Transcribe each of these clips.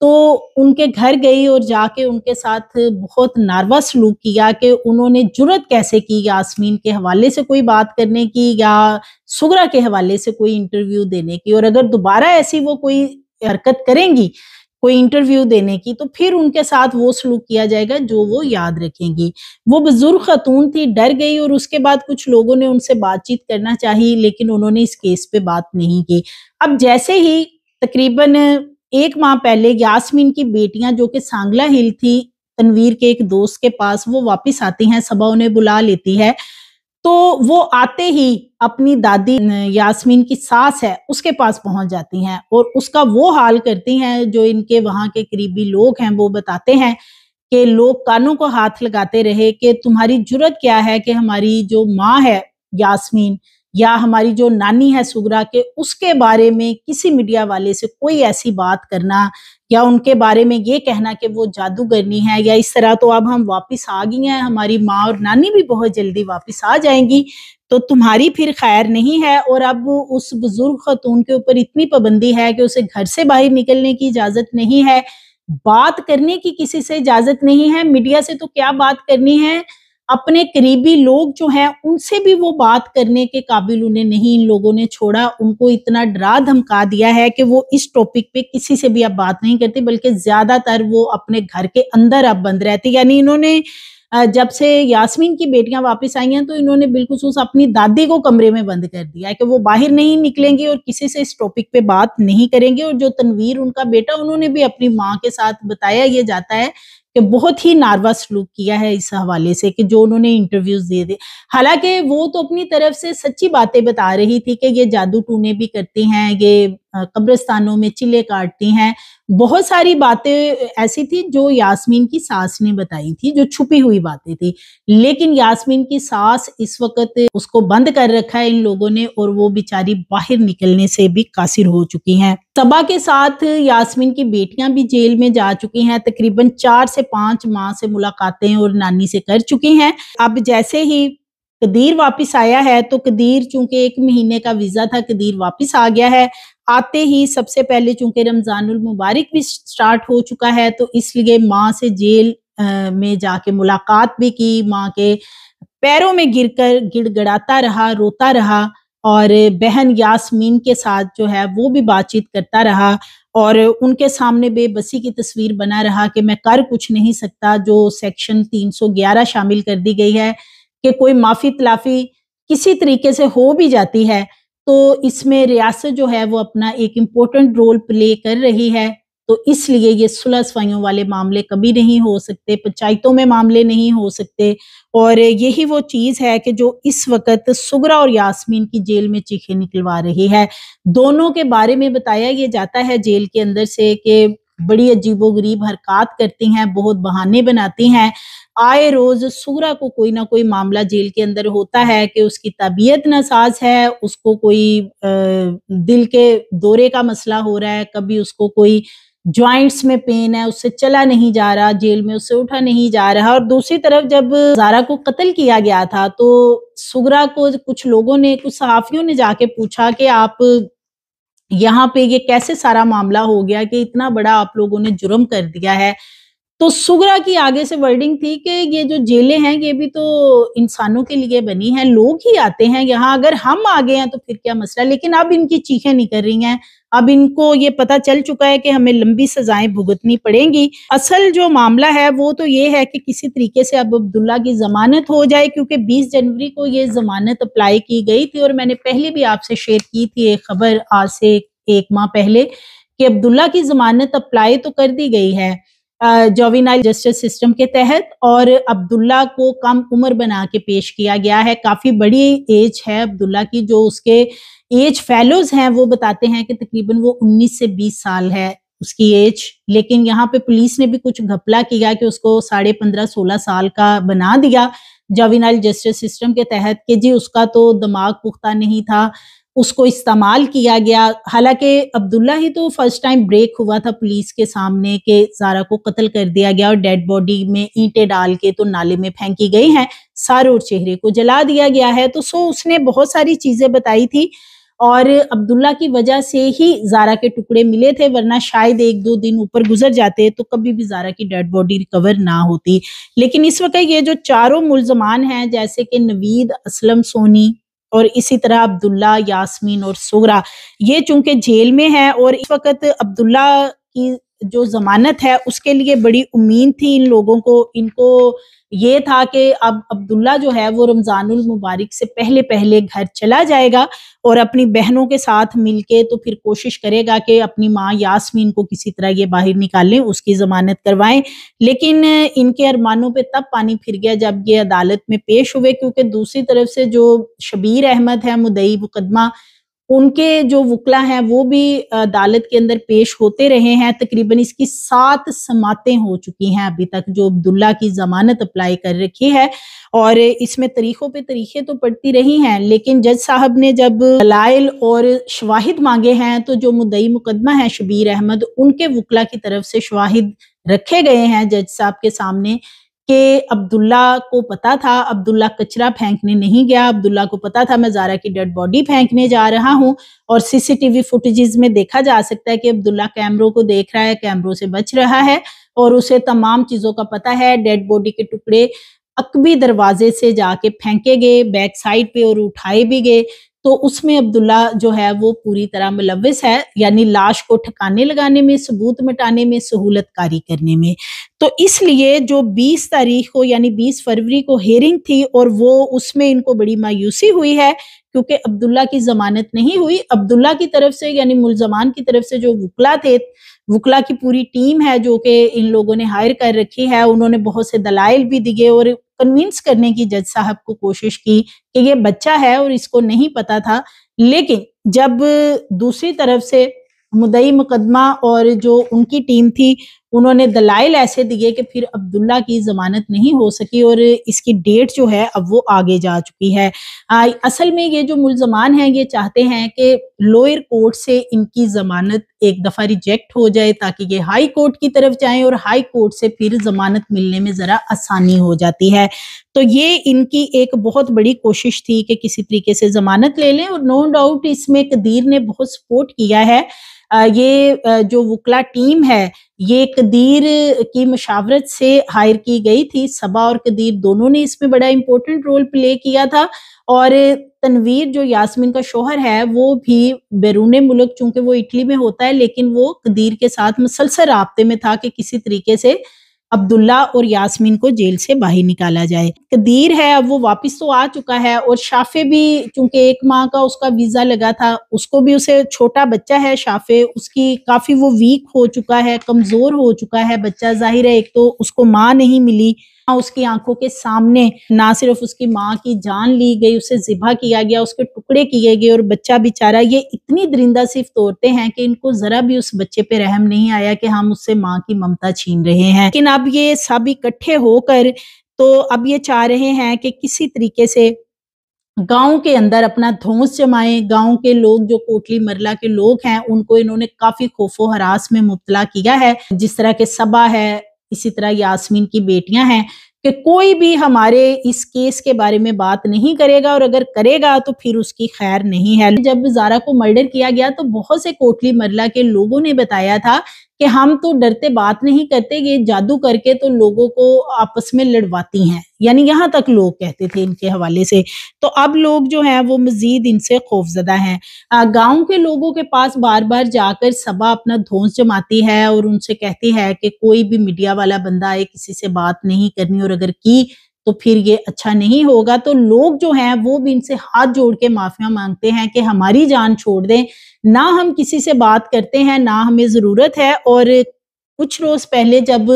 تو ان کے گھر گئی اور جا کے ان کے ساتھ بہت ناروا سلوک کیا کہ انہوں نے جرأت کیسے کی یاسمین کے حوالے سے کوئی بات کرنے کی یا سغرا کے حوالے سے کوئی انٹرویو دینے کی، اور اگر دوبارہ ایسی وہ کوئی حرکت کریں گی کوئی انٹرویو دینے کی تو پھر ان کے ساتھ وہ سلوک کیا جائے گا جو وہ یاد رکھیں گی۔ وہ بزرگ خاتون تھی، ڈر گئی، اور اس کے بعد کچھ لوگوں نے ان سے بات چیت کرنا چاہی لیکن انہوں نے اس کیس پہ بات نہیں کی۔ اب جیسے ہی تقریباً 1 ماہ پہلے یاسمین کی بیٹیاں جو کہ سانگلہ ہل تھی تنویر کے ایک دوست کے پاس، وہ واپس آتی ہیں، صبا انہیں بلا لیتی ہے، تو وہ آتے ہی اپنی دادی یاسمین کی ساس ہے اس کے پاس پہنچ جاتی ہیں اور اس کا وہ حال کرتی ہیں جو ان کے وہاں کے قریبی لوگ ہیں وہ بتاتے ہیں کہ لوگ کانوں کو ہاتھ لگاتے رہے کہ تمہاری جرأت کیا ہے کہ ہماری جو ماں ہے یاسمین یا ہماری جو نانی ہے سغرا کے اس کے بارے میں کسی میڈیا والے سے کوئی ایسی بات کرنا یا ان کے بارے میں یہ کہنا کہ وہ جادوگرنی ہے یا اس طرح، تو اب ہم واپس آ گئی ہیں، ہماری ماں اور نانی بھی بہت جلدی واپس آ جائیں گی، تو تمہاری پھر خیر نہیں ہے۔ اور اب اس بزرگ خاتون کے اوپر اتنی پابندی ہے کہ اسے گھر سے باہر نکلنے کی اجازت نہیں ہے، بات کرنے کی کسی سے اجازت نہیں ہے، میڈیا سے تو کیا بات کرنی ہے، اپنے قریبی لوگ جو ہیں ان سے بھی وہ بات کرنے کے قابل انہیں نہیں ان لوگوں نے چھوڑا، ان کو اتنا ڈرا دھمکا دیا ہے کہ وہ اس ٹاپک پہ کسی سے بھی اب بات نہیں کرتی، بلکہ زیادہ تر وہ اپنے گھر کے اندر اب بند رہتی۔ یعنی انہوں نے جب سے یاسمین کی بیٹیاں واپس آئی ہیں تو انہوں نے بالخصوص اپنی دادی کو کمرے میں بند کر دیا ہے کہ وہ باہر نہیں نکلیں گی اور کسی سے اس ٹاپک پہ بات نہیں کریں گے۔ اور جو تنویر ان کا بیٹا، انہوں نے بھی اپنی ماں کے ساتھ بتایا یہ جاتا ہے کہ بہت ہی ناروا سلوک کیا ہے اس حوالے سے کہ جو انہوں نے انٹرویوز دیے تھے، حالانکہ وہ تو اپنی طرف سے سچی باتیں بتا رہی تھی کہ یہ جادو ٹونے بھی کرتی ہیں، یہ قبرستانوں میں چلے کاٹتی ہیں، بہت ساری باتیں ایسی تھی جو یاسمین کی ساس نے بتائی تھی، جو چھپی ہوئی باتیں تھی، لیکن یاسمین کی ساس اس وقت اس کو بند کر رکھا ہے ان لوگوں نے اور وہ بیچاری باہر نکلنے سے بھی قاصر ہو چکی ہیں۔ صبا کے ساتھ یاسمین کی بیٹیاں بھی جیل میں جا چکی ہیں، تقریباً 4 سے 5 ماہ سے ملاقاتیں اور نانی سے کر چکی ہیں۔ اب جیسے ہی قدیر واپس آیا ہے تو قدیر چونکہ 1 مہینے کا ویزا تھا، قدیر واپس آ گیا ہے، آتے ہی سب سے پہلے چونکہ رمضان المبارک بھی سٹارٹ ہو چکا ہے تو اس لیے ماں سے جیل میں جا کے ملاقات بھی کی، ماں کے پیروں میں گر کر گڑ گڑاتا رہا، روتا رہا، اور بہن یاسمین کے ساتھ جو ہے وہ بھی بات چیت کرتا رہا اور ان کے سامنے بے بسی کی تصویر بنا رہا کہ میں کر کچھ نہیں سکتا، جو سیکشن 311 شامل کر دی گئی ہے کہ کوئی معافی تلافی کسی طریقے سے ہو بھی جاتی ہے تو اس میں ریاست جو ہے وہ اپنا ایک امپورٹنٹ رول پلے کر رہی ہے، تو اس لیے یہ صلح صفائیوں والے معاملے کبھی نہیں ہو سکتے، پنچایتوں میں معاملے نہیں ہو سکتے، اور یہی وہ چیز ہے کہ جو اس وقت سغرا اور یاسمین کی جیل میں چیخیں نکلوا رہی ہے۔ دونوں کے بارے میں بتایا یہ جاتا ہے جیل کے اندر سے کہ بڑی عجیب و غریب حرکات کرتی ہیں، بہت بہانے بناتی ہیں، آئے روز سغرا کو کوئی نہ کوئی معاملہ جیل کے اندر ہوتا ہے کہ اس کی طبیعت ناساز ہے، اس کو کوئی دل کے دورے کا مسئلہ ہو رہا ہے، کبھی اس کو کوئی جوائنٹس میں پین ہے، اس سے چلا نہیں جا رہا، جیل میں اس سے اٹھا نہیں جا رہا۔ اور دوسری طرف جب زارا کو قتل کیا گیا تھا تو سغرا کو کچھ لوگوں نے، کچھ صحافیوں نے جا کے پوچھا کہ آپ یہاں پہ یہ کیسے سارا معاملہ ہو گیا کہ اتنا بڑا آپ لوگوں نے جرم کر دیا ہے، تو سغرا کی آگے سے ورڈنگ تھی کہ یہ جو جیلیں ہیں یہ بھی تو انسانوں کے لیے بنی ہیں، لوگ ہی آتے ہیں یہاں، اگر ہم آگے ہیں تو پھر کیا مسئلہ، لیکن اب ان کی چیخیں نکل رہی ہیں، اب ان کو یہ پتا چل چکا ہے کہ ہمیں لمبی سزائیں بھگتنی پڑیں گی۔ اصل جو معاملہ ہے وہ تو یہ ہے کہ کسی طریقے سے اب عبداللہ کی ضمانت ہو جائے، کیونکہ 20 جنوری کو یہ ضمانت اپلائی کی گئی تھی اور میں نے پہلے بھی آپ سے شیئر کی تھی ایک خبر آج سے 1 ماہ پہلے کہ عبداللہ کی ضمانت اپلائی تو کر دی گئی ہے جوینائل جسٹس سسٹم کے تحت، اور عبداللہ کو کم عمر بنا کے پیش کیا گیا ہے، کافی بڑی ایج ہے عبداللہ کی، جو اس کے ایج فیلوز ہیں وہ بتاتے ہیں کہ تقریباً وہ 19 سے 20 سال ہے اس کی ایج، لیکن یہاں پہ پولیس نے بھی کچھ گھپلا کیا کہ اس کو 15.5-16 سال کا بنا دیا جوینائل جسٹس سسٹم کے تحت کہ جی اس کا تو دماغ پختہ نہیں تھا، اس کو استعمال کیا گیا۔ حالانکہ عبداللہ ہی تو فرسٹ ٹائم بریک ہوا تھا پولیس کے سامنے کہ زارا کو قتل کر دیا گیا اور ڈیڈ باڈی میں اینٹیں ڈال کے تو نالے میں پھینکی گئی ہیں، سر اور چہرے کو جلا دیا گیا ہے، تو اس نے بہت ساری چیزیں بتائی تھی اور عبداللہ کی وجہ سے ہی زارا کے ٹکڑے ملے تھے، ورنہ شاید 1-2 دن اوپر گزر جاتے تو کبھی بھی زارا کی ڈیڈ باڈی ریکور نہ ہوتی۔ لیکن اس وقت یہ جو چاروں ملزمان ہیں، جیسے کہ نوید، اسلم سونی اور اسی طرح عبداللہ، یاسمین اور سغرا، یہ چونکہ جیل میں ہیں اور اس وقت عبداللہ کی جو ضمانت ہے اس کے لیے بڑی امید تھی ان لوگوں کو، ان کو یہ تھا کہ اب عبداللہ جو ہے وہ رمضان المبارک سے پہلے گھر چلا جائے گا اور اپنی بہنوں کے ساتھ مل کے تو پھر کوشش کرے گا کہ اپنی ماں یاسمین کو کسی طرح یہ باہر نکالیں، اس کی ضمانت کروائیں۔ لیکن ان کے ارمانوں پہ تب پانی پھر گیا جب یہ عدالت میں پیش ہوئے، کیونکہ دوسری طرف سے جو شبیر احمد ہے مدعی مقدمہ، ان کے جو وکلا ہیں وہ بھی عدالت کے اندر پیش ہوتے رہے ہیں۔ تقریباً اس کی 7 سماعتیں ہو چکی ہیں ابھی تک جو عبداللہ کی ضمانت اپلائی کر رکھی ہے، اور اس میں طریقوں پہ طریقے تو پڑتی رہی ہیں، لیکن جج صاحب نے جب دلائل اور شواہد مانگے ہیں تو جو مدعی مقدمہ ہے شبیر احمد، ان کے وکلا کی طرف سے شواہد رکھے گئے ہیں جج صاحب کے سامنے کہ عبداللہ کو پتا تھا، عبداللہ کچرا پھینکنے نہیں گیا، عبداللہ کو پتا تھا میں زارا کی ڈیڈ باڈی پھینکنے جا رہا ہوں، اور سی سی ٹی وی فوٹیجز میں دیکھا جا سکتا ہے کہ عبداللہ کیمروں کو دیکھ رہا ہے، کیمروں سے بچ رہا ہے اور اسے تمام چیزوں کا پتا ہے۔ ڈیڈ باڈی کے ٹکڑے عقبی دروازے سے جا کے پھینکے گئے بیک سائڈ پہ اور اٹھائے بھی گئے، تو اس میں عبداللہ جو ہے وہ پوری طرح ملوث ہے، یعنی لاش کو ٹھکانے لگانے میں، ثبوت مٹانے میں، سہولت کاری کرنے میں۔ تو اس لیے جو 20 تاریخ کو یعنی 20 فروری کو ہیرنگ تھی اور وہ اس میں ان کو بڑی مایوسی ہوئی ہے کیونکہ عبداللہ کی ضمانت نہیں ہوئی۔ عبداللہ کی طرف سے یعنی ملزمان کی طرف سے جو وکلا تھے، وکلا کی پوری ٹیم ہے جو کہ ان لوگوں نے ہائر کر رکھی ہے، انہوں نے بہت سے دلائل بھی دیے اور کنونس کرنے کی جج صاحب کو کوشش کی کہ یہ بچہ ہے اور اس کو نہیں پتا تھا۔ لیکن جب دوسری طرف سے مدعی مقدمہ اور جو ان کی ٹیم تھی انہوں نے دلائل ایسے دیے کہ پھر عبداللہ کی ضمانت نہیں ہو سکی اور اس کی ڈیٹ جو ہے اب وہ آگے جا چکی ہے۔ اصل میں یہ جو ملزمان ہیں یہ چاہتے ہیں کہ لوئر کورٹ سے ان کی ضمانت ایک دفعہ ریجیکٹ ہو جائے تاکہ یہ ہائی کورٹ کی طرف جائیں اور ہائی کورٹ سے پھر ضمانت ملنے میں ذرا آسانی ہو جاتی ہے۔ تو یہ ان کی ایک بہت بڑی کوشش تھی کہ کسی طریقے سے ضمانت لے لیں، اور نو ڈاؤٹ اس میں قدیر نے بہت سپورٹ کیا ہے۔ یہ جو وکلا ٹیم ہے یہ قدیر کی مشاورت سے ہائر کی گئی تھی، صبا اور قدیر دونوں نے اس میں بڑا امپورٹنٹ رول پلے کیا تھا، اور تنویر جو یاسمین کا شوہر ہے وہ بھی بیرون ملک، چونکہ وہ اٹلی میں ہوتا ہے لیکن وہ قدیر کے ساتھ مسلسل رابطے میں تھا کہ کسی طریقے سے عبداللہ اور یاسمین کو جیل سے باہر نکالا جائے۔ قدیر ہے اب وہ واپس تو آ چکا ہے، اور شافع بھی چونکہ 1 ماہ کا اس کا ویزا لگا تھا، اس کو بھی، اسے چھوٹا بچہ ہے شافع، اس کی کافی وہ ویک ہو چکا ہے، کمزور ہو چکا ہے بچہ، ظاہر ہے ایک تو اس کو ماں نہیں ملی، اس کی آنکھوں کے سامنے نہ صرف اس کی ماں کی جان لی گئی، اسے ذبح کیا گیا، اس کے ٹکڑے کیے گئے، اور بچہ بیچارہ یہ اتنی درندہ صرف عورتیں ہیں کہ ان کو ذرا بھی اس بچے پہ رحم نہیں آیا کہ ہم اس سے ماں کی ممتا چھین رہے ہیں۔ لیکن اب یہ سب اکٹھے ہو کر تو اب یہ چاہ رہے ہیں کہ کسی طریقے سے گاؤں کے اندر اپنا دھونس جمائیں، گاؤں کے لوگ جو کوٹلی مرلا کے لوگ ہیں ان کو انہوں نے کافی خوف و ہراس میں مبتلا کیا ہے، جس طرح کہ صبا ہے، اسی طرح یاسمین کی بیٹیاں ہیں، کہ کوئی بھی ہمارے اس کیس کے بارے میں بات نہیں کرے گا، اور اگر کرے گا تو پھر اس کی خیر نہیں ہے۔ جب زارا کو مرڈر کیا گیا تو بہت سے کوٹلی مرلا کے لوگوں نے بتایا تھا کہ ہم تو ڈرتے بات نہیں کرتے، یہ جادو کر کے تو لوگوں کو آپس میں لڑواتی ہیں، یعنی یہاں تک لوگ کہتے تھے ان کے حوالے سے۔ تو اب لوگ جو ہیں وہ مزید ان سے خوفزدہ ہیں۔ گاؤں کے لوگوں کے پاس بار بار جا کر صبا اپنا دھونس جماتی ہے اور ان سے کہتی ہے کہ کوئی بھی میڈیا والا بندہ آئے، کسی سے بات نہیں کرنی، اور اگر کی تو پھر یہ اچھا نہیں ہوگا۔ تو لوگ جو ہیں وہ بھی ان سے ہاتھ جوڑ کے معافیاں مانگتے ہیں کہ ہماری جان چھوڑ دیں، نہ ہم کسی سے بات کرتے ہیں، نہ ہمیں ضرورت ہے۔ اور کچھ روز پہلے جب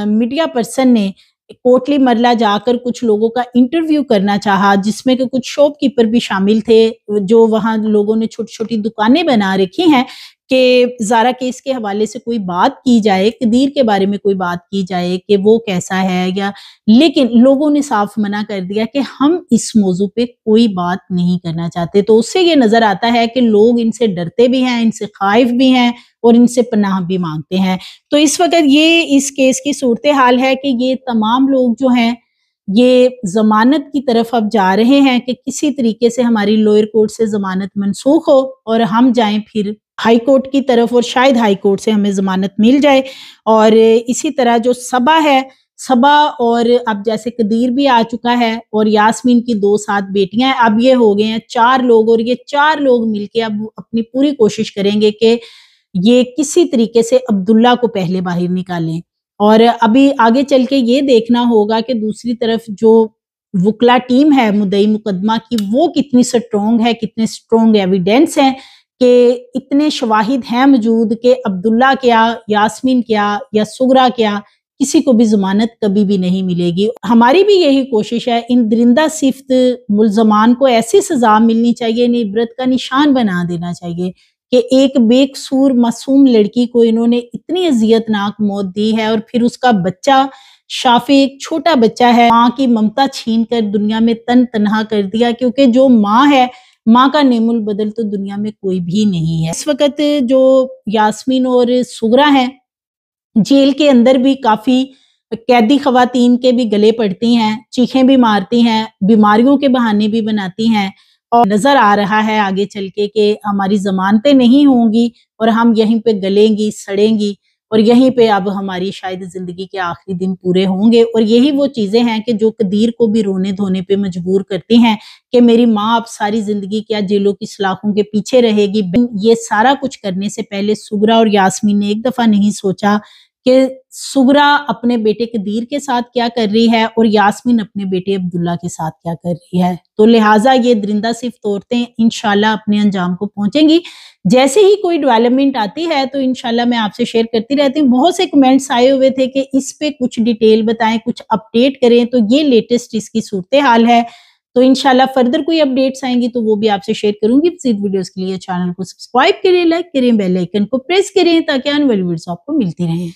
میڈیا پرسن نے کوٹلی مرلا جا کر کچھ لوگوں کا انٹرویو کرنا چاہا، جس میں کہ کچھ شاپ کیپر بھی شامل تھے، جو وہاں لوگوں نے چھوٹی چھوٹی دکانیں بنا رکھی ہیں کہ زارا کیس کے حوالے سے کوئی بات کی جائے، قدیر کے بارے میں کوئی بات کی جائے کہ وہ کیسا ہے، یا لیکن لوگوں نے صاف منع کر دیا کہ ہم اس موضوع پہ کوئی بات نہیں کرنا چاہتے۔ تو اس سے یہ نظر آتا ہے کہ لوگ ان سے ڈرتے بھی ہیں، ان سے خائف بھی ہیں اور ان سے پناہ بھی مانگتے ہیں۔ تو اس وقت یہ اس کیس کی صورتحال ہے کہ یہ تمام لوگ جو ہیں یہ ضمانت کی طرف اب جا رہے ہیں کہ کسی طریقے سے ہماری لوئر کورٹ سے ضمانت منسوخ ہو اور ہم جائیں پھر ہائی کورٹ کی طرف، اور شاید ہائی کورٹ سے ہمیں ضمانت مل جائے۔ اور اسی طرح جو صبا ہے، صبا اور اب جیسے قدیر بھی آ چکا ہے، اور یاسمین کی 2 ساتھ بیٹیاں ہیں، اب یہ ہو گئے ہیں 4 لوگ، اور یہ 4 لوگ مل کے اب اپنی پوری کوشش کریں گے کہ یہ کسی طریقے سے عبداللہ کو پہلے باہر نکالیں۔ اور ابھی آگے چل کے یہ دیکھنا ہوگا کہ دوسری طرف جو وکلا ٹیم ہے مدعی مقدمہ کی، وہ کتنی سٹرونگ ہے، کتنے سٹرونگ ایویڈنس ہیں کہ اتنے شواہد ہیں موجود کہ عبداللہ کیا، یاسمین کیا یا سغرا کیا، کسی کو بھی ضمانت کبھی بھی نہیں ملے گی۔ ہماری بھی یہی کوشش ہے، ان درندہ صفت ملزمان کو ایسی سزا ملنی چاہیے، انہیں عبرت کا نشان بنا دینا چاہیے کہ ایک بے قصور معصوم لڑکی کو انہوں نے اتنی اذیت ناک موت دی ہے، اور پھر اس کا بچہ شافی ایک چھوٹا بچہ ہے، ماں کی ممتا چھین کر دنیا میں تنہا کر دیا، کیونکہ جو ماں ہے، ماں کا نعم البدل تو دنیا میں کوئی بھی نہیں ہے۔ اس وقت جو یاسمین اور سغرا ہیں، جیل کے اندر بھی کافی قیدی خواتین کے بھی گلے پڑتی ہیں، چیخیں بھی مارتی ہیں، بیماریوں کے بہانے بھی بناتی ہیں، اور نظر آ رہا ہے آگے چل کے کہ ہماری ضمانتیں نہیں ہوں گی اور ہم یہیں پہ گلیں گی، سڑیں گی، اور یہیں پہ اب ہماری شاید زندگی کے آخری دن پورے ہوں گے۔ اور یہی وہ چیزیں ہیں کہ جو قدیر کو بھی رونے دھونے پہ مجبور کرتی ہیں کہ میری ماں اب ساری زندگی کیا جیلوں کی سلاخوں کے پیچھے رہے گی۔ یہ سارا کچھ کرنے سے پہلے سغرا اور یاسمین نے ایک دفعہ نہیں سوچا کہ سغرا اپنے بیٹے قدیر کے ساتھ کیا کر رہی ہے اور یاسمین اپنے بیٹے عبداللہ کے ساتھ کیا کر رہی ہے۔ تو لہٰذا یہ درندہ صفت عورتیں انشاءاللہ اپنے انجام کو پہنچیں گی۔ جیسے ہی کوئی ڈیولپمنٹ آتی ہے تو انشاءاللہ میں آپ سے شیئر کرتی رہتی ہوں۔ بہت سے کمنٹس آئے ہوئے تھے کہ اس پہ کچھ ڈیٹیل بتائیں، کچھ اپڈیٹ کریں، تو یہ لیٹسٹ اس کی صورتحال ہے۔ تو انشاءاللہ فردر کوئی اپڈیٹس آئیں گی تو وہ بھی آپ سے شیئر کروں گی۔ مزید ویڈیوز کے لیے چینل کو سبسکرائب کریں، لائک کریں، بیل آئیکن کو پریس کریں تاکہ آنے والی ویڈیوز آپ کو ملتی رہیں۔